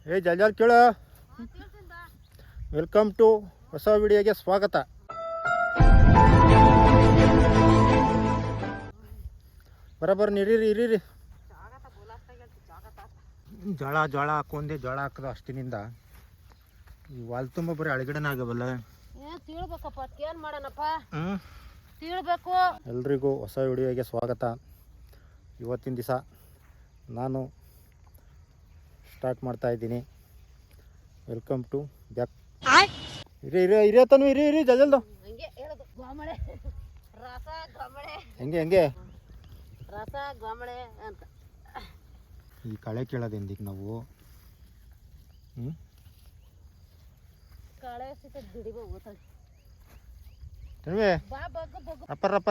ಏ ಜಲ್ಜಾಲ್ ಕೇಳು. Welcome to ಹೊಸ ವಿಡಿಯೋಗೆ ಸ್ವಾಗತ. ಬರಬರ್ ಇರೀರಿ. ಜೋಳ ಹಾಕೊಂಡೆ, ಜೋಳ ಹಾಕೋದು ಅಷ್ಟಿನಿಂದ ಈ ವಾಲ್ ತುಂಬ ಬರೀ ಅಳಗಿಡನ ಆಗವಲ್ಲ. ತಿಳ್ಬೇಕಪ್ಪ, ಏನ್ ಮಾಡೋಣಪ್ಪ, ತಿಳ್ಬೇಕು. ಎಲ್ರಿಗೂ ಹೊಸ ವಿಡಿಯೋಗೆ ಸ್ವಾಗತ. ಇವತ್ತಿನ ದಿವಸ ನಾನು ಸ್ಟಾರ್ಟ್ ಮಾಡ್ತಾ ಇದ್ದೀನಿ. Welcome to back. ಇರಿ ಜಲ್ದು. ಹಂಗೆ ಹೇಳೋದು, ಗೋಮಳೆ ರಸ ಗೋಮಳೆ, ಹೆಂಗೆ ರಸ ಗೋಮಳೆ ಅಂತ. ಈ ಕಳೆ ಕೇಳೋದೆಂದಿಗೆ ನಾವು ಕಳೆ ಸಿಕ್ಕ ಬಿಡಿಬೋ ಹೋಗ್ತಾಳೆ.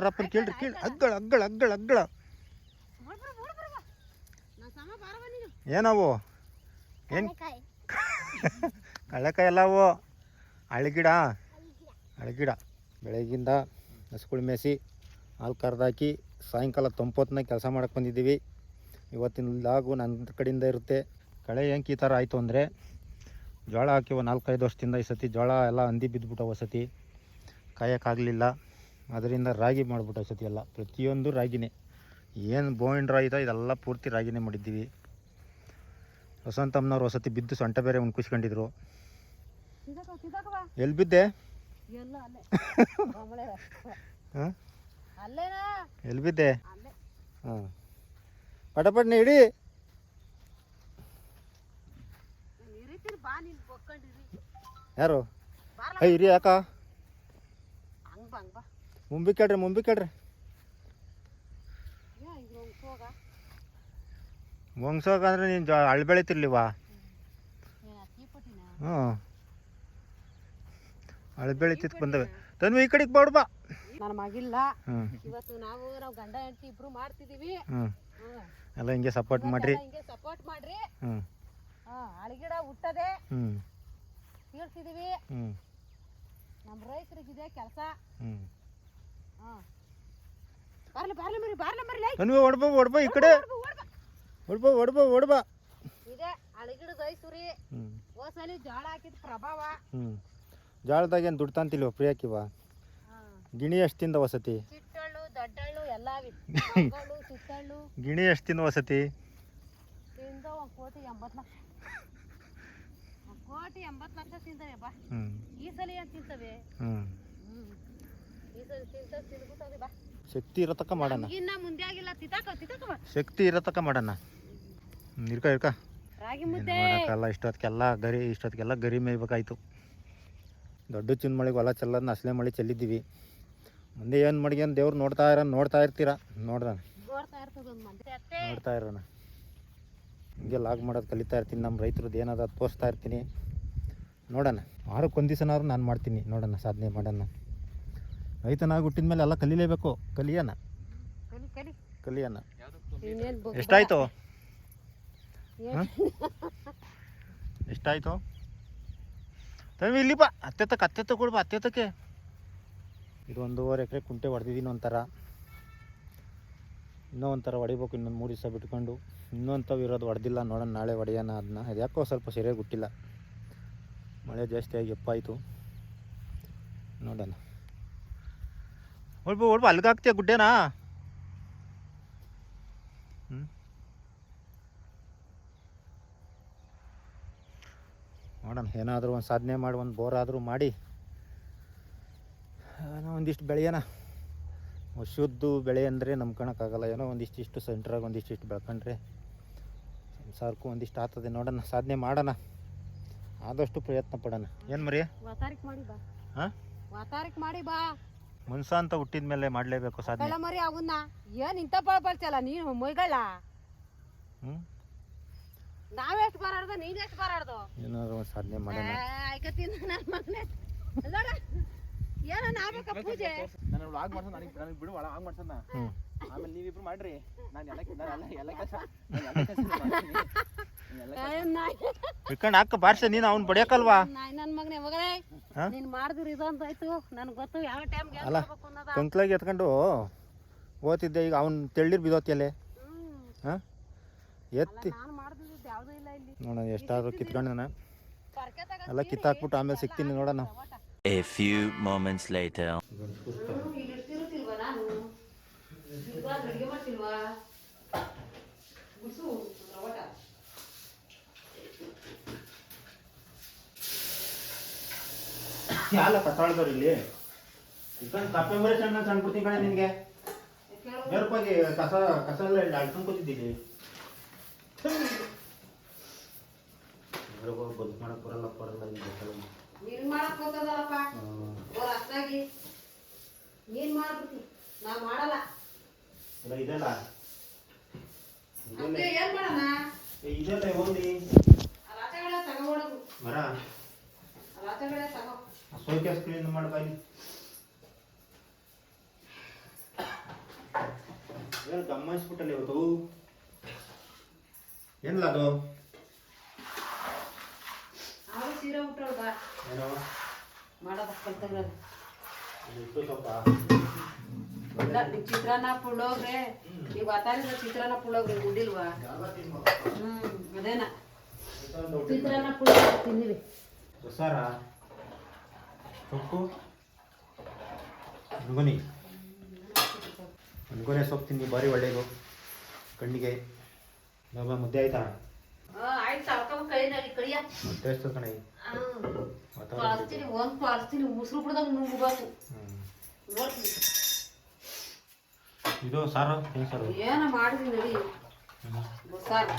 ರಪ್ಪರ್ ಕೇಳ್ರಿ. ಅಗ್ಗಳ ಏನವು? ಏನು ಕಳೆಕಾಯಿ ಎಲ್ಲವು? ಅಳಗಿಡ ಬೆಳಗ್ಗಿಂದ ಹಸುಗಳು ಮೇಯಿಸಿ ಹಾಲು ಕರೆದಾಕಿ ಸಾಯಂಕಾಲ ತಂಪೊತ್ತಿನಾಗ ಕೆಲಸ ಮಾಡಕ್ಕೆ ಬಂದಿದ್ದೀವಿ. ಇವತ್ತಿನ ಲಾಗು ನನ್ನ ಕಡೆಯಿಂದ ಇರುತ್ತೆ. ಕಳೆ ಹೆಂಗೆ ಈ ಥರ ಆಯಿತು ಅಂದರೆ, ಜೋಳ ಹಾಕಿ ಒಂದು 4-5 ವರ್ಷದಿಂದ ಈ ಸತಿ ಜೋಳ ಎಲ್ಲ ಹಂದಿ ಬಿದ್ದುಬಿಟ್ಟು ವಸತಿ ಕಾಯೋಕ್ಕಾಗಲಿಲ್ಲ. ಅದರಿಂದ ರಾಗಿ ಮಾಡಿಬಿಟ್ಟು ವಸತಿ ಎಲ್ಲ ಪ್ರತಿಯೊಂದು ರಾಗಿನೇ. ಏನು ಬೋಯಿಂಡ್ರ ಆಯ್ತಾ ಇದೆಲ್ಲ ಪೂರ್ತಿ ರಾಗಿನೇ ಮಾಡಿದ್ದೀವಿ. ವಸಂತಮ್ಮನವ್ರು ವಸತಿ ಬಿದ್ದು ಸೊಂಟ ಬೇರೆ ಉಣ್ಕಿಸ್ಕೊಂಡಿದ್ರು. ಎಲ್ಲಿ ಬಿದ್ದೆ? ಹಾಂ, ಎಲ್ಲಿ ಬಿದ್ದೆ? ಹಾಂ, ಪಟಪಟ್ನೆ ಇಡಿ. ಯಾರು ಇರಿ ಯಾಕ ಮುಂಬಿ ಕೇಳ್ರಿ ಮುಂಗ್ಸೋಕಂದ್ರೆ ನೀನು ಹಳ್ಳಿ ಬೆಳಿತಿರ್ಲಿವಾ? ಹ್ಞೂ, ಹಳ್ಳಿ ಬೆಳಿತಿದ್ ಬಂದವೆ. ತನ್ವಿ ಈ ಕಡೆಗೆ ಬಾಡ್ಬಾ. ನನ್ನ ಮಗಿಲ್ಲ. ಇವತ್ತು ನಾವು ಗಂಡ ಹೆಂಡತಿ ಇಬ್ರು ಮಾಡ್ತಿದೀವಿ. ಎಲ್ಲ ಹಿಂಗೆ ಸಪೋರ್ಟ್ ಮಾಡ್ರಿ. ಅಳಗಿಡ ಹುಟ್ಟದೆ ತೀರ್ಸಿದೀವಿ. ನಮ್ಮ ರೈತರಿಗಿದೆ ಕೆಲಸ. ತನ್ವಿ ಓಡ್ಬಾ ಈ ಕಡೆ. ಓಡ್ಬಾ. ಇದೆ ಅಳಗಿಡದ ಐಸುರಿ. ಹೋಸಲಿ ಜೋಳ ಹಾಕಿದ ಪ್ರಭಾವ. ಜೋಳದಾಗ ಏನು ದುಡ್ಡು ತಂತಿಲ್ವ ಪ್ರಿಯಾಕಿವ? ಗಿಣಿ ಎಷ್ಟು ತಿಂದ ವಸತಿ? ಚಿಟ್ಟಳ್ಳು ದಡ್ಡಳ್ಳು ಎಲ್ಲ ಚಿಟ್ಟಳ್ಳು. ಗಿಣಿ ಎಷ್ಟು ತಿಂದ ವಸತಿ? ತಿಂದ 1,80,00,000. 1,80,00,000 ತಿಂತವೆ ಬಾ. ಈ ಸಲ ಏನು ತಿಂತವೆ? ಈ ಸಲ ತಿನ್ಬಿಟ್ಟವೆ ಬಾ. ಶಕ್ತಿ ಇರತಕ್ಕ ಮಾಡೋಣ. ಇನ್ನ ಮುಂದೆ ಆಗಿಲ್ಲ. ತಿತಾಕ ಶಕ್ತಿ ಇರತಕ್ಕ ಮಾಡೋಣ. ಇರ್ಕ ರಾಗಿ ಮುದ್ದೆ ಇಷ್ಟೊತ್ತಿಗೆಲ್ಲ ಗರಿ ಮೇಯ್ಬೇಕಾಯ್ತು. ದೊಡ್ಡ ಚಿನ್ನ ಮಳೆಗೆ ಹೊಲ ಚೆಲ್ಲೋದನ್ನ ಅಸಲೆ ಮಳೆ ಚೆಲ್ಲಿದ್ದೀವಿ. ಮುಂದೆ ಏನು ಮಡಿಗೆ ದೇವ್ರು ನೋಡ್ತಾ ಇರ್ತೀರಾ. ನೋಡ್ತಾ ಇರೋಣ. ಹಿಂಗೆ ಲಾಗ್ ಮಾಡೋದು ಕಲಿತಾ ಇರ್ತೀನಿ. ನಮ್ಮ ರೈತರದ್ದು ಏನದ ತೋರಿಸ್ತಾ ಇರ್ತೀನಿ. ನೋಡೋಣ, ವಾರಕ್ಕೊಂದು ದಿವಸನಾದ್ರು ನಾನು ಮಾಡ್ತೀನಿ. ನೋಡೋಣ, ಸಾಧನೆ ಮಾಡೋಣ. ರೈತನಾಗಿ ಹುಟ್ಟಿದ ಮೇಲೆ ಎಲ್ಲ ಕಲೀಲೇಬೇಕು. ಕಲಿಯೋಣ. ಎಷ್ಟಾಯಿತು? ಇಲ್ಲಿ ಬಾ. ಅತ್ತೆತ್ತಕ್ಕೆ ಕೊಡ್ಬಾ. ಅತ್ತೆತ್ತಕ್ಕೆ ಇದು 1.5 ಎಕರೆ ಕುಂಟೆ ಹೊಡೆದಿದ್ದೀನಿ. ಇನ್ನೂ ಒಂಥರ ಹೊಡಿಬೇಕು. ಇನ್ನೊಂದು 3 ದಿವಸ ಬಿಟ್ಕೊಂಡು ಇನ್ನೊಂಥವು ಇರೋದು ಹೊಡೆದಿಲ್ಲ. ನೋಡೋಣ, ನಾಳೆ ಹೊಡೆಯೋಣ ಅದನ್ನ. ಅದು ಯಾಕೋ ಸ್ವಲ್ಪ ಸರಿಯಾಗಿ ಹುಟ್ಟಿಲ್ಲ. ಮಳೆ ಜಾಸ್ತಿ ಆಗಿ ಎಪ್ಪಾಯಿತು. ನೋಡೋಣ. ಓಡ್ಬಾ ಅಲ್ಗಾಗ್ತೀಯ ಗುಡ್ಡೇನಾ? ನೋಡೋಣ, ಏನಾದರೂ ಒಂದು ಸಾಧನೆ ಮಾಡಿ ಒಂದು ಬೋರ್ ಆದರೂ ಮಾಡಿ ಒಂದಿಷ್ಟು ಬೆಳೆಯೋಣ. ಶುದ್ಧ ಬೆಳೆ ಅಂದರೆ ನಂಬ್ಕೊಳಕ್ಕಾಗಲ್ಲ. ಏನೋ ಒಂದಿಷ್ಟು ಸೆಂಟ್ರಾಗ ಒಂದಿಷ್ಟು ಬೆಳ್ಕೊಂಡ್ರೆ ಸಂಸಾರಕ್ಕೂ ಒಂದಿಷ್ಟು ಆಗ್ತದೆ. ನೋಡೋಣ, ಸಾಧನೆ ಮಾಡೋಣ. ಆದಷ್ಟು ಪ್ರಯತ್ನ ಪಡೋಣ. ಏನು ಮರಿ? ಮಾಡಿ ಬಾ. ಮನ್ಸ ಅಂತ ಹುಟ್ಟಿದ ಮೇಲೆ ಮಾಡಲೇಬೇಕು ಸಾಧನೆ. ಮರಿ ಅವನ್ನ ಏನು ಇಂಥ ಬಳಚಲ್ಲ ನೀನು ಮೈಗಳ. ನಾವೆಷ್ಟು ಬರಾಡ್ದು, ನೀನೆಷ್ಟು ಬರಾಡ್ದು. ಏನಾದ್ರು ಒಂದು ಸಾಧನೆ ಮಾಡೋಣ. ಏನೋ ನಾಬೇಕ ಪೂಜೆ. ನಾನು ವ್ಲಾಗ್ ಮಾಡ್ಸೋದು ನನಗೆ ಬಿಡು. ವ್ಲಾಗ್ ಮಾಡ್ಸೋಣ. ಆಮೇಲೆ ನೀವಿಬ್ರು ಮಾಡ್ರಿ. ನಾನು ಎಲ್ಲ ಕೆಲಸ ಇಟ್ಕೊಂಡು ಹಾಕ ಬಾರ್ಸ. ನೀನು ಅವ್ನು ಬಡಿಯಕಲ್ವಾ? ನನ್ನ ಮಗನೇ ಮಗಳೇ, ನೀನು ಮಾಡಿದ್ರೆ ಇದೊಂದು ಆಯ್ತು. ನನಗೆ ಗೊತ್ತು ಯಾವ ಟೈಮ್ಗೆ ಅಲ್ಲ. ಕಂಕ್ಲಾಗಿ ಎತ್ಕೊಂಡು ಓದ್ತಿದ್ದೆ. ಈಗ ಅವ್ನು ತೆಳ್ಳೀರ್ ಬಿದ್ದೋತಿಯಲ್ಲೇ. ಹಾಂ, ಎತ್ತಿ ನೋಡೋಣ ಎಷ್ಟಾದರೂ ಕಿತ್ಕೊಂಡನ ಎಲ್ಲ ಕಿತ್ತಾಕ್ಬಿಟ್ಟು ಆಮೇಲೆ ಸಿಗ್ತೀನಿ ನೋಡೋಣ. A few moments later. ಯಾಲ ಕತ್ತಾಳ್ದವ್ರು ಇಲ್ಲಿ ಚಿಕನ್ ಕಪ್ಪೆ ಮರಿ ಸಣ್ಣ ಸಣ್ಣ ಬಿಡ್ತೀನಿ ಕಣೆ ನಿನಗೆ. ಬೇರ್ಪಾಗಿ ಕಸ ಕಸ ಎಲ್ಲ ಇಲ್ಲಿ ಅಳ್ಕೊಂಡು ಕೂತಿದ್ದೀನಿ. ಬದುಕು ಮಾಡಕ್ ಬರಲ್ಲ ನೀನ್ ಮಾಡಕ್ ಗೊತ್ತದಲ್ಲಪ್ಪ ಅಷ್ಟಾಗಿ ನೀನ್ ಮಾಡ್ಬಿಡ್ತಿ ನಾ ಮಾಡಲ್ಲ. ಇದೆಲ್ಲ ಏನ್ ಮಾಡೋಣ ಇದೆಲ್ಲ ಓದಿ ರಾತೆಗಳೇ ತಗೋಬಿಡೋದು ಮರ ರಾತೆಗಳೇ ತಗೋ ಸೋಕೆ ಸ್ಕ್ರೀನ್ ಮಾಡ್ಬಾಯಿ. ಏನು ಗಮನಿಸ್ಬಿಟ್ಟಲ್ಲ ಇವತ್ತು ಏನಿಲ್ಲ ಅದು ಅವ್ರು ಸೀರೆ ಉಟ್ಟೋಳು ಬಾ ಏನೋ ಮಾಡೋದ ಕಲ್ತಂಗ್ರದ ಇಟ್ಟು ಸ್ವಲ್ಪ ಚಿತ್ರಾನ್ನ ಪುಳ್ಳೋಗ್ರೆ ಈಗ ವಾತಾವರಣ ಚಿತ್ರಾನ್ನ ಪುಳ್ಳೋಗ್ರೆ ಉಂಡಿಲ್ವಾ? ಅದೇನ ಚಿತ್ರಾನ್ನ ಪುಳ್ಳೋಗ್ರೆ ತಿನ್ನಿರಿ. ಸಾರ ಸೊಪ್ಪು ಅನ್ಗೊನೆ ಸೊಪ್ಪು ತಿನ್ನಿ ಭಾರಿ ಒಳ್ಳೇದು ಕಣ್ಣಿಗೆ. ಬಾಬಾ ಮುದ್ದೆ ಆಯ್ತಾ? ಆಯ್ತು ಸಾಕ ಕೈನಾಗಿ ಕಡಿಯ ಮತ್ತೆ ಎಷ್ಟು ಕಣೆ ಕಳಿಸ್ತೀನಿ ಒಂದು ಕಳಿಸ್ತೀನಿ ಉಸಿರು ಬಿಡ್ದಾಗ ನುಗ್ಗಬೇಕು ನೋಡ್ತೀನಿ. ಇದು ಸಾರು ಏನು ಸಾರು? ಏನ ಮಾಡಿದ್ವಿ ನಡಿ ಸಾರು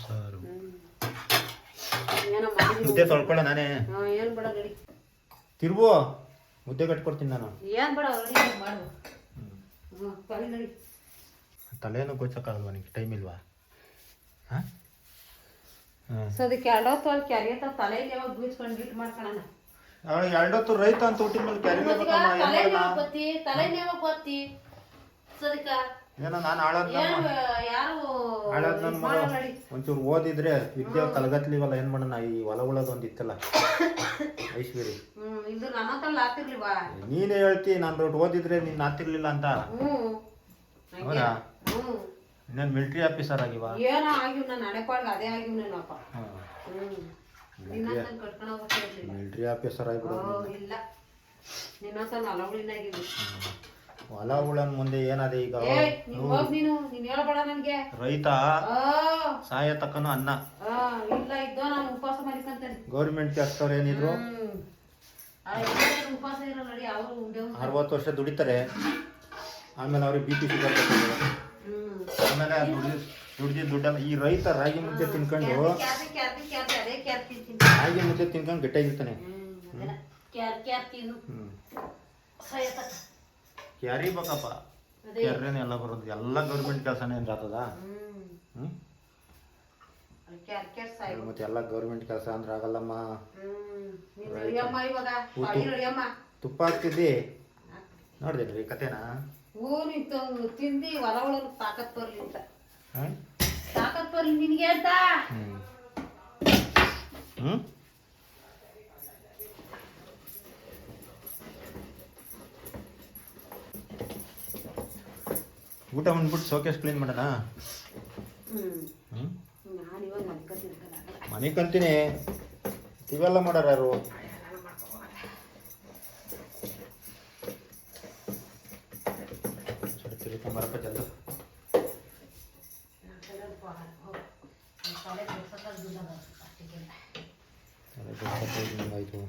ಸಾರು ಏನ ಮಾಡಿದ್ವಿ ಮುದ್ದೆ ತೊಳ್ಕೊಳ್ಳ ನಾನೇ. ಏನ್ ಬೇಡ ನಡಿ ತಿರ್ಬು ಮುದ್ದೆ ಕಟ್ಕೊಡ್ತೀನಿ ನಾನು. ಏನ್ ಬೇಡ ರೆಡಿ ಮಾಡು ಕಲಿ ನಡಿ. ತಲೆನೂ ಗೊಚ್ಚಕ್ಕಾಗಲ್ವಾ ನಿಂಗೆ? ಟೈಮ್ ಇಲ್ವಾ? ಹಾಂ ಸದಕ್ಕೆ ಎರಡೊತ್ತು ಅಲ್ಲಿ ಕ್ಯಾರಿಯತ್ತ ತಲೆಗೆ ಯಾವಾಗ ಬೀಚ್ಕೊಂಡು ಗಿಟ್ ಮಾಡ್ಕೊಳ್ಳೋಣ. ಅವಳು ಎರಡೊತ್ತು ರೈತ ಅಂತ ಹುಟ್ಟಿದ ಮೇಲೆ ಕ್ಯಾರಿ ತಲೆ ಯಾವಾಗ ಗೊತ್ತಿ ಸದಕ್ಕ ಏನೋ ನಾನು ಹಾಳಾದ್ ಯಾರು ನನ್ನ ಮಗ ಒಂಚೂರು ಓದಿದ್ರೆ ವಿದ್ಯೆ ಕಲಗತ್ಲಿವಲ್ಲ. ಏನ್ ಮಾಡೋಣ ಈ ಹೊಲ ಉಳೋದು ಒಂದು ಇತ್ತಲ್ಲ ಐಶ್ವರ್ಯ. ಇದು ನನ್ನ ಹತ್ರ ಆತಿರ್ಲಿವಾ? ನೀನೇ ಹೇಳ್ತಿ ನಾನು ಓದಿದ್ರೆ ನೀನ್ ಆತಿರ್ಲಿಲ್ಲ ಅಂತ. ಹೌದಾ? ಇನ್ನೇನು ಮಿಲಿಟರಿ ಆಫೀಸರ್ ಆಗಿವ? ಏನೋ ಆಗಿವ್ ನಾನು ಹಣೆಪಾಡ್ಗೆ ಅದೇ ಆಗಿವ್ ನಾನಪ್ಪ. Military officer ಆಗಿಬಿಡು. ಇಲ್ಲ ನಿನ್ನಂತ ನಲವಳಿನಾಗಿದ್ವಿ. ಹೊಲ ಉಳನ್ ಮುಂದೆ ಏನಾದೆ ಈಗ? ನೀನ್ ಹೇಳ್ಬೇಡ ನನ್ಗೆ. ರೈತ ಸಾಯ ತಕ್ಕನು ಅನ್ನ ಇಲ್ಲ ಇದ್ದೋ ನಾನು ಉಪವಾಸ ಮಾಡಿಕಂತೇನೆ. ಗೌರ್ಮೆಂಟ್ ಕೆಲಸದವ್ರು ಏನಿದ್ರು ಉಪವಾಸ ಇರೋ ನಡಿ ಅವರು 60 ವರ್ಷ ದುಡಿತಾರೆ. ಆಮೇಲೆ ಅವ್ರಿಗೆ BP ಶುಗರ್ ಬರ್ತದೆ. ಆಮೇಲೆ ದುಡ್ಡೆಲ್ಲ ಈ ರೈತ ರಾಗಿ ಮುದ್ದೆ ತಿನ್ಕೊಂಡು ರಾಗಿ ಮುದ್ದೆ ತಿನ್ಕೊಂಡು ಗಟ್ಟಿಯಾಗಿರ್ತಾನೆ. ಕ್ಯಾರಿ ಬೇಕಪ್ಪ. ಕ್ಯಾರೇನೆ ಎಲ್ಲ ಬರೋದು. ಎಲ್ಲ ಗೌರ್ಮೆಂಟ್ ಕೆಲಸನೇ ಏನ್ ಆಗ್ತದ? ಮತ್ತೆ ಎಲ್ಲ ಗೌರ್ಮೆಂಟ್ ಕೆಲಸ ಅಂದ್ರೆ ಆಗಲ್ಲಮ್ಮ. ತುಪ್ಪ ಹಾಕ್ತಿದ್ದಿ ನೋಡ್ದೇನ್ರಿ ಕತೆನಾ? ತಿಂದಿ ಹೊಲ ಒಳಗೆ ತಾಕತ್ ಬರ್ಲಿ ಅಂತ. ತಾಕತ್ ಬರ್ಲಿ ನಿನ್ಗೆ ಅಂತ. ಊಟ ಬಂದ್ಬಿಟ್ಟು ಶೋಕೇಸ್ ಕ್ಲೀನ್ ಮಾಡೋಣ. ನಾನು ಇವಾಗ ಮನೆ ಕಂತೀನಿ ಇವೆಲ್ಲ ಮಾಡಾರ ಯಾರು? ಮರಪ್ಪ ಜಲ್ದ ಆಯ್ತು.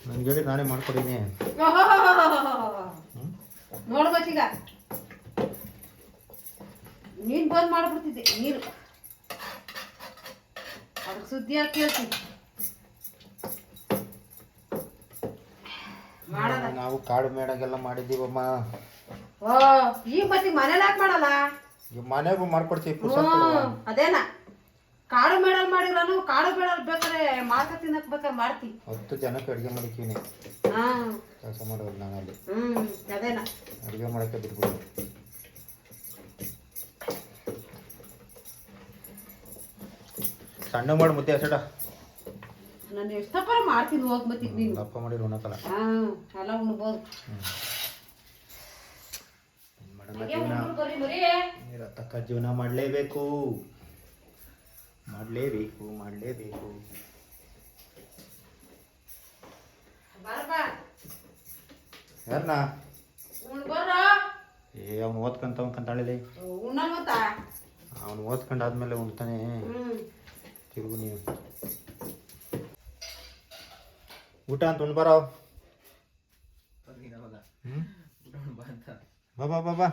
ನನ್ಗೆ ಹೇಳಿ ನಾನೇ ಮಾಡ್ಕೊಡೀನಿ. ನೋಡ್ಬೇಕೀಗ ನೀನ್ ಬಂದ್ ಮಾಡ್ಬಿಡ್ತಿದ್ದೆ. ನೀರು ಅದಕ್ಕೆ ಸುದ್ದಿ ಹಾಕಿ ಹೇಳ್ತೀನಿ. ನಾವು ಕಾಡು ಮೇಡಾಗೆಲ್ಲ ಮಾಡಿದ್ದೀವಮ್ಮ. ಈಗ ಮತ್ತೆ ಮನೇಲಿ ಯಾಕೆ ಮಾಡಲ್ಲ? ಈಗ ಮನೆಗೂ ಮಾಡ್ಕೊಡ್ತೀವಿ. ಅದೇನ ಕಾಡು ಮೇಡಲ್ ಮಾಡಿದ್ರಾನು ಕಾಡು ಮೇಡಲ್ ಬೇಕಾದ್ರೆ ಮಾರ್ಕ ತಿನ್ನಕ್ ಬೇಕಾದ್ರೆ ಮಾಡ್ತಿ. 10 ಜನಕ್ಕೆ ಅಡುಗೆ ಮಾಡಿಕ್ಕಿನಿ. ಕೆಲಸ ಮಾಡೋದು ನಾನಲ್ಲಿ. ಅದೇನ ಅಡುಗೆ ಮಾಡಕ್ಕೆ ಬಿಟ್ಬಿಡು. ಸಣ್ಣ ಮಾಡಿ ಮುದ್ದೆ ಹಸಡ. ನಾನು ಎಷ್ಟಪ್ಪ ಮಾಡ್ತೀನಿ ಹೋಗ್ ಮತ್ತೀಗ ನೀನು ದಪ್ಪ ಮಾಡಿ ಉಣ್ಣಕಲ್ಲ. ಎಲ್ಲ ಉಣ್ಬೋದು. ಮಾಡೋಣ ಜೀವನ ನಿರತಕ್ಕ ಜೀವನ ಮಾಡಲೇಬೇಕು. ಯಾರನ್ನ ಅವ್ನು ಓದ್ಕೊಂತಾಳಿಲಿ, ಅವ್ನು ಓದ್ಕೊಂಡಾದ್ಮೇಲೆ ಉಣ್ತಾನೆ. ತಿರುಗು ನೀವು ಊಟ ಅಂತ ಉಣ್ಬಾರ. ಬಾ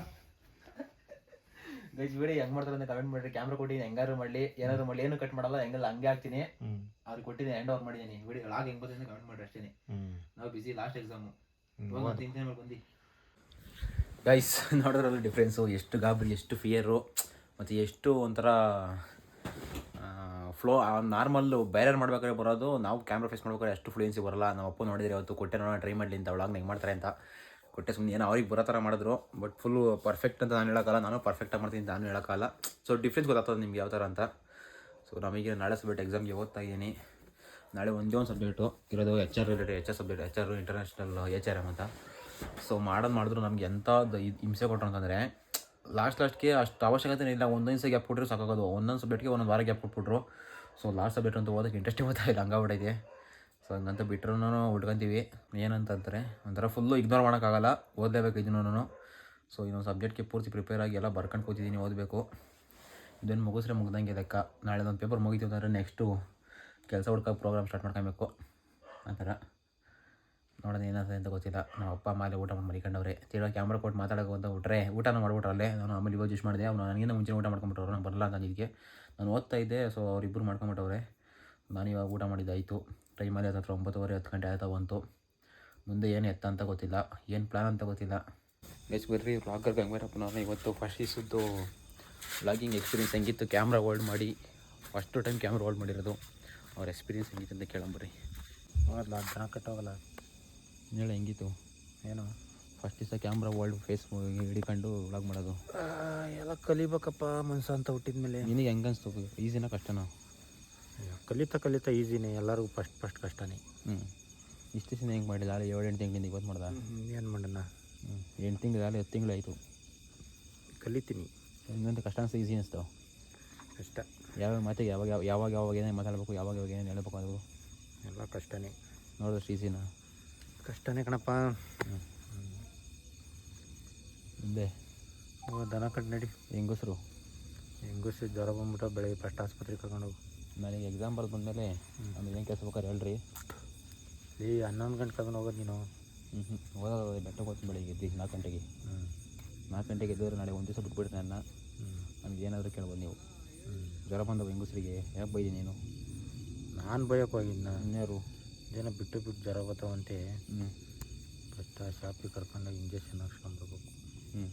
ಗೈಸ್ ವಿಡಿಯೋ ಹೆಂಗ್ ಮಾಡ್ತಾರೆ ಅಂತ ಕಮೆಂಟ್ ಮಾಡ್ರಿ. ಕ್ಯಾಮ್ರಾ ಕೊಟ್ಟಿದ್ದೀನಿ, ಹೆಂಗಾರು ಮಾಡಲಿ ಏನಾದ್ರು ಮಾಡಲಿ, ಏನು ಕಟ್ ಮಾಡಲ್ಲ, ಹೆಂಗಲ್ಲ ಹಂಗೆ ಹಾಕ್ತೀನಿ. ಅವ್ರಿಗೆ ಕೊಟ್ಟಿದ್ದೀನಿ, ಹ್ಯಾಂಡ್ ಓವರ್ ಮಾಡಿದ್ದೀನಿ. ವಿಡಿಯೋ ಆಗ ಹೆಂಗ್ ಬರ್ತದೆ ಕಮೆಂಟ್ ಮಾಡ್ರಿ ಅಷ್ಟೇ. ನಾವು ಬಿಸಿ ಲಾಸ್ಟ್ ಎಕ್ಸಾಮು ಬಂದು ಗೈಸ್ ನೋಡೋದ್ರಲ್ಲಿ ಡಿಫ್ರೆನ್ಸು. ಎಷ್ಟು ಗಾಬರಿ, ಎಷ್ಟು ಫಿಯರು, ಮತ್ತು ಎಷ್ಟು ಒಂಥರ ಫ್ಲೋ. ನಾರ್ಮಲ್ಲು ಬೇರೆ ಮಾಡ್ಬೇಕಾದ್ರೆ ಬರೋದು, ನಾವು ಕ್ಯಾಮ್ರಾ ಫೇಸ್ ಮಾಡ್ಬೇಕಾದ್ರೆ ಅಷ್ಟು ಫ್ಲೂಯೆನ್ಸಿ ಬರೋಲ್ಲ. ನಮ್ಮ ಅಪ್ಪ ನೋಡಿದ್ರೆ ಅವತ್ತು ಕೊಟ್ಟೆ ನೋಡೋಣ ಟ್ರೈ ಮಾಡಲಿ ಅಂತ, ಒಳಗೆ ಹೆಂಗೆ ಮಾಡ್ತಾರೆ ಅಂತ ಕೊಟ್ಟೆ. ಸುಮ್ಮನೆ ಏನೋ ಅವ್ರಿಗೆ ಬರೋ ಥರ ಮಾಡಿದ್ರು, ಬಟ್ ಫುಲ್ಲು ಪರ್ಫೆಕ್ಟ್ ಅಂತ ನಾನು ಹೇಳೋಕ್ಕಲ್ಲ, ನಾನು ಪರ್ಫೆಕ್ಟಾಗಿ ಮಾಡ್ತೀನಿ ಅಂತ ನಾನು ಹೇಳೋಕ್ಕಲ್ಲ. ಸೊ ಡಿಫ್ರೆನ್ಸ್ ಗೊತ್ತಾಗ್ತದೆ ನಿಮ್ಗೆ ಯಾವ ಥರ ಅಂತ. ಸೊ ನಮಗೆ ನಾಳೆ ಸಬ್ಜೆಕ್ಟ್ ಎಕ್ಸಾಮ್ಗೆ ಓದ್ತಾ ಇದ್ದೀನಿ. ನಾಳೆ ಒಂದೇ ಒಂದು ಸಬ್ಜೆಕ್ಟು ಇರೋದು HR related, HR subject, HR international HRM ಅಂತ. ಸೊ ಮಾಡಿದ್ರು ನಮ್ಗೆ ಎಂಥ ಹಿಂಸೆ ಕೊಟ್ಟರು ಅಂತಂದರೆ, ಲಾಸ್ಟ್ಗೆ ಅಷ್ಟು ಅವಶ್ಯಕತೆ ಇಲ್ಲ. ಒಂದೊಂದು ಸಹ ಗ್ಯಾಪ್ ಕೊಟ್ಟರು ಸಾಕಾಗೋದು. ಒಂದೊಂದು ಸಬ್ಜೆಕ್ಟ್ಗೆ ಒಂದೊಂದು ವಾರ ಗ್ಯಾಪ್ ಕೊಟ್ಬಿಟ್ರು. ಸೊ ಲಾಸ್ಟ್ ಸಬ್ಜೆಕ್ಟ್ ಅಂತ ಓದೋಕ್ಕೆ ಇಂಟ್ರೆಸ್ಟೇ ಗೊತ್ತಾಗಿಲ್ಲ, ಹಂಗಾಗ್ಬಿಟ್ಟೈತೆ. ಸೊ ಹಂಗಂತ ಬಿಟ್ಟರು ಉಟ್ಕೊತೀವಿ. ಏನಂತಂದರೆ ಒಂಥರ ಫುಲ್ಲು ಇಗ್ನೋರ್ ಮಾಡೋಕ್ಕಾಗಲ್ಲ, ಓದಲೇಬೇಕು ಇದನ್ನು. ಸೊ ಇನ್ನೊಂದು ಸಬ್ಜೆಕ್ಟ್ಗೆ ಪೂರ್ತಿ ಪ್ರಿಪೇರ್ ಆಗಿ ಎಲ್ಲ ಬರ್ಕೊಂಡು ಕೂತಿದ್ದೀನಿ, ಓದಬೇಕು. ಇದನ್ನು ಮುಗಿಸ್ರೆ ಮುಗ್ದಂಗೆ ಲೆಕ್ಕ. ನಾಳೆ ಒಂದು ಪೇಪರ್ ಮುಗಿತೀವಿ ಅಂದರೆ ನೆಕ್ಸ್ಟು ಕೆಲಸ ಹುಡ್ಕೋಕೆ ಪ್ರೋಗ್ರಾಮ್ ಸ್ಟಾರ್ಟ್ ಮಾಡ್ಕೊಬೇಕು ಆ ಥರ. ನೋಡೋದು ಏನಾಗ್ತದೆ ಅಂತ ಗೊತ್ತಿಲ್ಲ. ನಾವು ಅಪ್ಪ ಅಮ್ಮ ಊಟ ಮಾಡಿ ಮರಿಕೊಂಡವ್ರೆ. ತಿರ್ಗಾ ಕ್ಯಾಮ್ರಾ ಕೊಟ್ಟು ಮಾತಾಡೋಕೆ ಅಂತ ಬಿಟ್ರೆ ಊಟನ ಮಾಡ್ಬಿಟ್ರಲ್ಲೇ. ನಾನು ಆಮೇಲೆ ಇವಾಗ ಯೂಸ್ ಮಾಡಿದೆ. ಅವ್ನು ನನಗಿಂತ ಮುಂಚೆ ಊಟ ಮಾಡ್ಕೊಂಬಿಟ್ಟವ್ರು, ನಾನು ಬರಲ್ಲ ಅಂತ ಇದಕ್ಕೆ. ನಾನು ಓದ್ತಾ ಇದ್ದೆ, ಸೊ ಅವರಿಬ್ಬರು ಮಾಡ್ಕೊಂಬಿಟ್ಟವ್ರೆ. ನಾನು ಇವಾಗ ಊಟ ಮಾಡಿದ್ದಾಯಿತು. ಟೈಮಲ್ಲಿ ಹತ್ರ 9:30 10 ಗಂಟೆ ಆಯ್ತಾ ಬಂತು. ಮುಂದೆ ಏನು ಎತ್ತ ಅಂತ ಗೊತ್ತಿಲ್ಲ, ಏನು ಪ್ಲ್ಯಾನ್ ಅಂತ ಗೊತ್ತಿಲ್ಲ. ನೆಕ್ಸ್ಟ್ ಬರ್ರಿ ವ್ಲಾಗರ್ ಗಂಗವೀರಪ್ಪ. ನಾನು ಇವತ್ತು ಫಸ್ಟ್ ದಿವಸದ್ದು ವ್ಲಾಗಿಂಗ್ ಎಕ್ಸ್ಪೀರಿಯನ್ಸ್ ಹೆಂಗಿತ್ತು, ಕ್ಯಾಮ್ರಾ ಹೋಲ್ಡ್ ಮಾಡಿ ಫಸ್ಟು ಟೈಮ್ ಕ್ಯಾಮ್ರಾ ಹೋಲ್ಡ್ ಮಾಡಿರೋದು, ಅವ್ರ ಎಕ್ಸ್ಪೀರಿಯನ್ಸ್ ಹೆಂಗಿತ್ತು ಅಂತ ಕೇಳಂಬರ್ರಿ. ಹೌದಲ್ಲ, ದನ ಕಟ್ಟೋಗಲ್ಲ ಹೇಳ ಹೆಂಗಿತ್ತು ಏನು ಫಸ್ಟ್ ದಿವಸ ಕ್ಯಾಮ್ರಾ ಹೋಲ್ಡ್ ಫೇಸ್ ಹಿಡಿಕೊಂಡು ವ್ಲಾಗ್ ಮಾಡೋದು. ಎಲ್ಲ ಕಲಿಬೇಕಪ್ಪ ಮನ್ಸ ಅಂತ ಹುಟ್ಟಿದ್ಮೇಲೆ. ನಿನಗೆ ಹೆಂಗೆ ಅನಿಸ್ತು, ಈಸಿನ ಕಷ್ಟನಾ? ಕಲಿತಾ ಈಸಿನೇ, ಎಲ್ಲರಿಗೂ ಫಸ್ಟ್ ಕಷ್ಟನೇ. ಇಷ್ಟು ದಿನ ಹೆಂಗೆ ಮಾಡಿಲ್ಲ? ಅಲ್ಲಿ 7-8 ತಿಂಗಳಿಂದ ಇವತ್ತು ಮಾಡ್ದ. ಏನು ಮಾಡೋಣ, 8 ತಿಂಗಳು ಅಲ್ಲಿ 10 ತಿಂಗಳು ಆಯಿತು. ಕಲಿತೀನಿ. ಹೆಂಗಂತ ಕಷ್ಟ ಅನಿಸ್ತು, ಈಸಿ ಅನಿಸ್ತು? ಕಷ್ಟ. ಯಾವ್ಯಾವ ಮಾತಿಗೆ ಯಾವಾಗ ಏನೇನು ಮಾತಾಡಬೇಕು, ಯಾವಾಗ ಏನೇನು ಹೇಳಬೇಕು, ಅದು ಎಲ್ಲ ಕಷ್ಟನೇ. ನೋಡಿದಷ್ಟು ಈಸಿನಾ? ಕಷ್ಟನೇ ಕಣಪ್ಪ. ಮುಂದೆ ದನ ಕಟ್ಟು ನಡಿ. ಹೆಂಗಸರು ಜ್ವರ ಬಂದ್ಬಿಟ್ಟು ಬೆಳಗ್ಗೆ ಫಸ್ಟ್ ಆಸ್ಪತ್ರೆಗೆ ಕರ್ಕೊಂಡು ಹೋಗು. ನನಗೆ ಎಕ್ಸಾಮ್ ಬರೋದು ಬಂದಮೇಲೆ ಆಮೇಲೆ ಏನು ಕೆಲಸ ಬೇಕಾದ್ರೆ ಹೇಳ್ರಿ. 11 ಗಂಟೆ ಕರ್ಕೊಂಡು ಹೋಗೋದು ನೀನು? ಓದೋದು ಬೆಟ್ಟಕ್ಕೆ ಹೋಗ್ತೀನಿ ಬೆಳಿಗ್ಗೆ ಎದ್ದು 4 ಗಂಟೆಗೆ. 4 ಗಂಟೆಗೆ ಎದ್ದರೆ ನಾಳೆ ಒಂದು ದಿವಸ ಬಿಟ್ಬಿಡ್ತೀನಿ ನನ್ನ. ನನಗೆ ಏನಾದರೂ ಕೇಳ್ಬೋದು ನೀವು. ಜ್ವರ ಬಂದವು ಹೆಂಗಸರಿಗೆ ಯಾಕೆ ಬೈದಿ ನೀನು? ನಾನು ಬೈಯೋಕೆ ಹೋಗಿದ್ನ, ಇನ್ಯಾರು ಜನ ಬಿಟ್ಟು ಜ್ವರ ಬರ್ತಾವಂತೆ. ಫಸ್ಟ್ ಆ ಶಾಪಿಗೆ ಕರ್ಕೊಂಡೋಗಿ ಇಂಜೆಕ್ಷನ್ ಹಾಕ್ಸ್ಕೊಂಡ್ಬರ್ಬೇಕು. ಏನು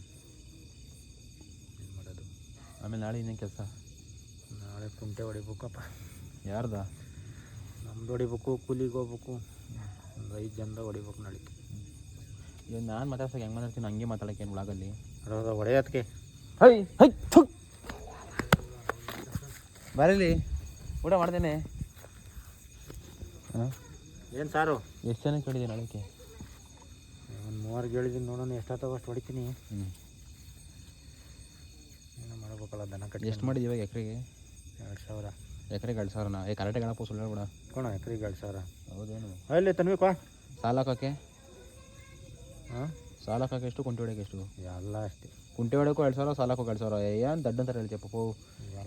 ಮಾಡೋದು? ಆಮೇಲೆ ನಾಳೆ ಇನ್ನೇನು ಕೆಲಸ? ನಾಳೆ ಕುಂಟೆ ಹೊಡಿಬೇಕಪ್ಪ. ಯಾರ್ದ? ನಮ್ದು ಹೊಡಿಬೇಕು, ಕೂಲಿಗೆ ಹೋಗ್ಬೇಕು. ಒಂದು 5 ಜನದ ಹೊಡಿಬೇಕು ನಾಳೆ. ಇವಾಗ ನಾನು ಮಾತಾಡ್ಸೋಕೆ ಹೆಂಗೆ ಮಾತಾಡ್ತೀನಿ ಹಂಗೆ ಮಾತಾಡೋಕೆ ಏನು ಒಳಗಲ್ಲಿ ಹೊಡೆಯೋದಕ್ಕೆ. ಬರಲಿ ಊಟ ಮಾಡ್ತೇನೆ. ಹಾಂ ಏನು ಸಾರು? ಎಷ್ಟು ಜನಕ್ಕೆ ಹೇಳಿದ್ದೀನಿ ನಾಳೆಗೆ? ಒಂದು 3 ಹೇಳಿದ್ದೀನಿ, ನೋಡೋಣ ಎಷ್ಟಾಗ್ತಾವ ಅಷ್ಟು ಹೊಡಿತೀನಿ. ಏನೋ ಮಾಡಬೇಕಲ್ಲ, ದನ ಕಟ್ಟಿ. ಎಷ್ಟು ಮಾಡಿದ್ದೀವಿ ಇವಾಗ ಎಕರೆಗೆ? 2,000. ಎಕರೆಗೆ 2,000ನಾ? ಕರೆಕ್ಟಾಗಿ ಹೇಳಪ್ಪ, ಸುಳ್ಳು ಹೇಳ್ಬೇಡ. ಕೋಣ ಎಕರೆಗೆ 2,000. ಹೌದೇನು? ಅಲ್ಲಿ ತನ್ವಿಕೋ ಸಾಲ ಹಾಕೋಕ್ಕೆ. ಹಾಂ, ಸಾಲ ಹಾಕೋಕೆ ಎಷ್ಟು, ಕುಂಟೆ ಹೊಡೆಯೋಕೆ ಎಷ್ಟು? ಎಲ್ಲ ಅಷ್ಟೇ. ಕುಂಟೆ ಹೊಡೆಯೋಕ್ಕೂ 2,000, ಸಾಲ ಹಾಕೋಕೆ 2,000. ಏನು ದಡ್ಡ ಅಂತಾರೆ ಹೇಳ್ತೀಯಪ್ಪ.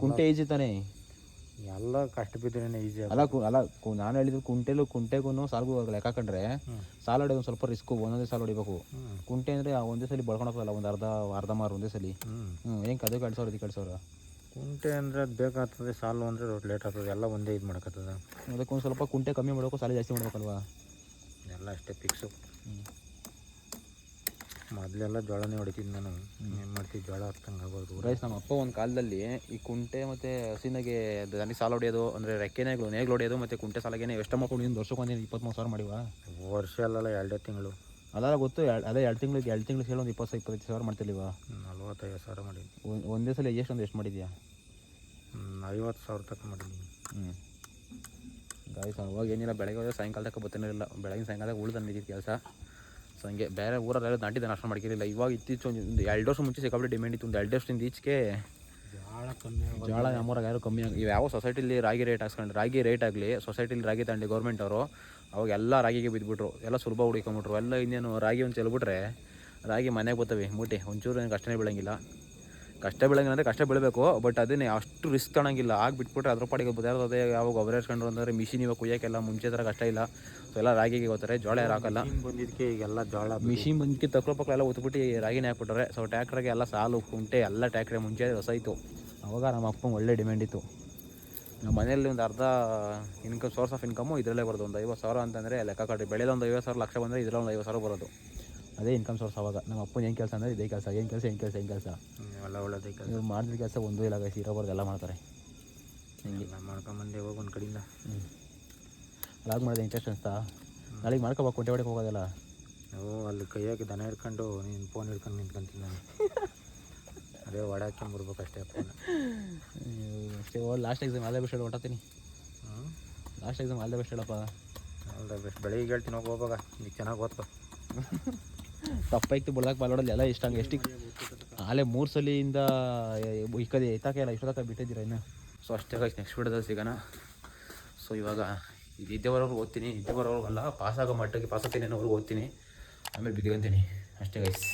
ಕುಂಟೆ ಈಜಿ ತಾನೇ? ಎಲ್ಲ ಕಷ್ಟ ಬಿದ್ದರೆ ಈಜಿ ಅಲ್ಲ ನಾನು ಹೇಳಿದ್ರು ಕುಂಟೆಗೂ ಸಾಲ್ಗೂ ಲೆಕ್ಕ ಹಾಕೊಂಡ್ರೆ ಸಾಲ ಹೊಡೆಯೋದು ಸ್ವಲ್ಪ ರಿಸ್ಕು. ಒಂದೊಂದೇ ಸಾಲ ಹೊಡಿಬೇಕು. ಕುಂಟೆ ಅಂದರೆ ಒಂದೇ ಸಲ ಬಳ್ಕೊಳಕ್ಕಲ್ಲ, ಒಂದು ಅರ್ಧ ಮಾರು ಒಂದೇ ಸಲ. ಹೆಂಗೆ ಅದಕ್ಕೆ 2,000 ಇದಕ್ಕೆ 2,000? ಕುಂಟೆ ಅಂದರೆ ಅದು ಬೇಕಾಗ್ತದೆ, ಸಾಲು ಅಂದರೆ ಲೇಟ್ ಆಗ್ತದೆ. ಎಲ್ಲ ಒಂದೇ ಇದು ಮಾಡೋಕ್ಕತ್ತದ. ಅದಕ್ಕೊಂದು ಸ್ವಲ್ಪ ಕುಂಟೆ ಕಮ್ಮಿ ಮಾಡಬೇಕು, ಸಾಲ ಜಾಸ್ತಿ ಮಾಡ್ಬೇಕಲ್ವಾ? ಎಲ್ಲ ಅಷ್ಟೇ ಫಿಕ್ಸು. ಮೊದಲೆಲ್ಲ ಜೋಳನೇ ಹೊಡಿತಿದ್ದು ನಾನು. ಏನು ಮಾಡ್ತೀವಿ, ಜೋಳ ಹತ್ತಂಗೆ ಆಗೋದು. ರೈಸ್ ನಮ್ಮ ಅಪ್ಪ ಒಂದು ಕಾಲದಲ್ಲಿ ಈ ಕುಂಟೆ ಮತ್ತು ಹಸಿನಾಗೆ ನನಗೆ ಸಾಲ ಹೊಡೆಯೋದು ಅಂದರೆ ನೇಗ್ಲು ಹೊಡೆಯೋದು ಮತ್ತು ಕುಂಟೆ ಸಾಲಾಗೇನೆ ಎಷ್ಟು ಮಾಡ್ಕೊಂಡು ಒಂದು ವರ್ಷಕ್ಕೆ ಒಂದು 23,000 ಮಾಡಿವ. ವರ್ಷ ಅಲ್ಲಲ್ಲ 2 ತಿಂಗಳು. ಅದೆಲ್ಲ ಗೊತ್ತು. ಅದೇ 2 ತಿಂಗಳಿಗೆ ಹೇಳಿ ಒಂದು 20-25,000 ಮಾಡ್ತಿರ್ಲಿವ? 45,000 ಮಾಡಿದ್ವಿ ಒಂದೇ ಸಲ. ಎಷ್ಟು ಮಾಡಿದ್ಯಾ? 50,000 ತನಕ ಮಾಡಿದ್ದೀನಿ. ಗಾಯ್ಸ್ ಅವಾಗ ಏನಿಲ್ಲ, ಬೆಳಗ್ಗೆ ಹೋದರೆ ಸಾಯಂಕಾಲ ತನಕ ಬರ್ತಾನಿರಲಿಲ್ಲ. ಬೆಳಗಿನ ಸಾಯಂಕಾಲ ಉಳ್ದು ಅಂದಿದ್ದು ಕೆಲಸ. ಸೊ ಹಂಗೆ ಬೇರೆ ಊರಲ್ಲೆಲ್ಲ ನಾಟಿ ದನ ಅಷ್ಟು ಮಾಡ್ಕಿರಲಿಲ್ಲ. ಇವಾಗ ಇತ್ತೀಚೆ ಒಂದು 2 ವರ್ಷ ಮುಂಚೆ ಸಿಕ್ಕಾಪಟ್ಟೆ ಡಿಮ್ಯಾಂಡ್ ಇತ್ತು. ಒಂದು 2 ವರ್ಷದಿಂದ ಈಚೆಗೆ ಜೋಳ ನಮ್ಮೂರಾಗ ಯಾರು ಕಮ್ಮಿ ಆಗಿ ಯಾವ ಸೊಸೈಟಿಲಿ ರಾಗಿ ರೇಟ್ ಹಾಕ್ಸ್ಕೊಂಡು ರಾಗಿ ರೇಟ್ ಆಗಲಿ ಸೊಸೈಟಿಲಿ ರಾಗಿ ತಗೊಂಡು ಗೌರ್ಮೆಂಟ್ ಅವರು ಅವಾಗ ಎಲ್ಲ ರಾಗಿಗೆ ಬಿದ್ದುಬಿಟ್ರು. ಎಲ್ಲ ಸುಲಭ ಹುಡುಕೊಂಬಿಟ್ರು. ಎಲ್ಲ ಇನ್ನೇನು ರಾಗಿ ಒಂದು ಚೆಲ್ಬಿಟ್ರೆ ರಾಗಿ ಮನೆಗೆ ಬರ್ತವೆ ಮೂಟೆ. ಒಂಚೂರು ಏನು ಕಷ್ಟನೇ ಬೀಳಂಗಿಲ್ಲ. ಕಷ್ಟ ಬೀಳಂಗಿಲ್ಲ ಅಂದರೆ ಕಷ್ಟ ಬೀಳಬೇಕು, ಬಟ್ ಅದನ್ನೇ ಅಷ್ಟು ರಿಸ್ಕ್ ತಗೊಳಂಗಿಲ್ಲ. ಆಗಿಬಿಟ್ಬಿಟ್ರೆ ಅದ್ರ ಪಾಡಿಗೆ ಬರೋದೇ ಯಾವಾಗ ಗೊಬ್ಬರ ಹಚ್ಕೊಂಡ್ರು ಅಂದರೆ ಮಿಷಿನ್ ಇವಾಗ ಕುಯ್ಯೋಕ್ಕೆಲ್ಲ ಮುಂಚೆ ಥರ ಕಷ್ಟ ಇಲ್ಲ. ಸೊ ಎಲ್ಲ ರಾಗಿಗೆ ಹೋಗ್ತಾರೆ, ಜೋಳ ಯಾರು ಹಾಕಲ್ಲ. ಬಂದಿದ್ದಕ್ಕೆ ಈಗೆಲ್ಲ ಜೋಳ ಮಿಷಿನ್ ಬಂದಕ್ಕೆ ತಕ್ರಪಕ್ಲೆಲ್ಲ ಉತ್ಬಿಟ್ಟು ರಾಗಿನೇ ಹಾಕ್ಬಿಟ್ರೆ. ಸೊ ಟ್ಯಾಕ್ಟ್ರಿಗೆ ಎಲ್ಲ ಸಾಲು ಕುಂಟೆ ಎಲ್ಲ ಟ್ಯಾಕ್ಟ್ರೆ ಮುಂಚೆ ಹೊಸ ಇತ್ತು. ಅವಾಗ ನಮ್ಮ ಅಪ್ಪಂಗೆ ಒಳ್ಳೆ ಡಿಮ್ಯಾಂಡ್ ಇತ್ತು. ನಮ್ಮ ಮನೆಯಲ್ಲಿ ಒಂದು ಅರ್ಧ ಇನ್ಕಮ್ ಸೋರ್ಸ್ ಆಫ್ ಇನ್ಕಮು ಇದರಲ್ಲೇ ಬರೋದು. ಒಂದು 50,000 ಅಂತಂದರೆ ಲೆಕ್ಕ ಕಟ್ಟಿ ಬೆಳೆದ ಒಂದು 50,000 ಲಕ್ಷ ಬಂದರೆ ಇದರಲ್ಲಿ ಒಂದು 50,000 ಬರೋದು. ಅದೇ ಇನ್ಕಮ್ ಸೋರ್ಸ್. ಅವಾಗ ನಮ್ಮ ಅಪ್ಪನ ಏನು ಕೆಲಸ ಅಂದರೆ ಇದೇ ಕೆಲಸ. ಏನು ಕೆಲಸ ಎಲ್ಲ ಒಳ್ಳೆದೇ ಕೆಲಸ. ಇವ್ರು ಮಾಡಿದ ಕೆಲಸ ಒಂದೂ ಇಲ್ಲ ಗೈಸ್. ಇರೋಬಾರ್ದು ಎಲ್ಲ ಮಾಡ್ತಾರೆ. ಹಿಂಗೆ ಮಾಡ್ಕೊಂಬಂದೆ ಹೋಗಿ ಒಂದು ಕಡೆಯಿಂದ ಲಾಗ್ ಮಾಡಿದೆ ಇಂಟ್ರೆಸ್ಟ್ ಅನಿಸ್ತಾ. ನಾಳೆಗೆ ಮಾಡ್ಕೋಬೇಕು, ಕೊಂಟೆ ಹೊಡೆಗೆ ಹೋಗೋದಲ್ಲ. ನಾವು ಅಲ್ಲಿ ಕೈಯಾಗಿ ದನ ಹಿಡ್ಕೊಂಡು ನೀನು ಫೋನ್ ಹಿಡ್ಕೊಂಡು ನಿಂತ್ಕೊಂತೀನಿ ನಾನು. ಅದೇ ಹೊಡಾಕ್ಕೊಂಬರ್ಬೇಕು ಅಷ್ಟೇ ಫೋನ್ ಅಷ್ಟೇ. Last exam all the best ಹೇಳಿ ಹೊಂಟತೀನಿ. Last exam all the best ಹೇಳಪ್ಪ. All the best. ಬೆಳಿಗ್ಗೆ ಹೇಳ್ತೀನಿ ಹೋಗುವಾಗ ಈಗ ಚೆನ್ನಾಗಿ ಓದ್ಕೊ. ತಪ್ಪಾಯ್ತು ಬುಡ್ದಾಕ ಬಾಲೋಡಲ್ಲಿ ಎಲ್ಲ ಇಷ್ಟ ಹಂಗೆ ಎಷ್ಟಿಗೆ ಆಲೇ 3 ಸಲಿಯಿಂದ ಈ ಕಡೆ ಎತ್ತಾಕೆ ಎಲ್ಲ ಇಷ್ಟೊತ್ತಕ ಬಿಟ್ಟಿದ್ದೀರ ಇನ್ನು. ಸೊ ಅಷ್ಟೇ ಗೈಸ್, ನೆಕ್ಸ್ಟ್ ವಿಡಿಯೋದಲ್ಲಿ ಸಿಗೋಣ. ಸೊ ಇವಾಗ ಇದ್ದೇವರೆಗೂ ಓದ್ತೀನಿ. ಇದ್ದೇವರೆಗೂ ಅಲ್ಲ, ಪಾಸಾಗೋ ಮಟ್ಟಿಗೆ ಪಾಸಾಗ್ತೀನಿ ಅನ್ನೋವರೆಗೂ ಓದ್ತೀನಿ. ಆಮೇಲೆ ಬಿದ್ಕೊಂತೀನಿ ಅಷ್ಟೇ ಗೈಸ್.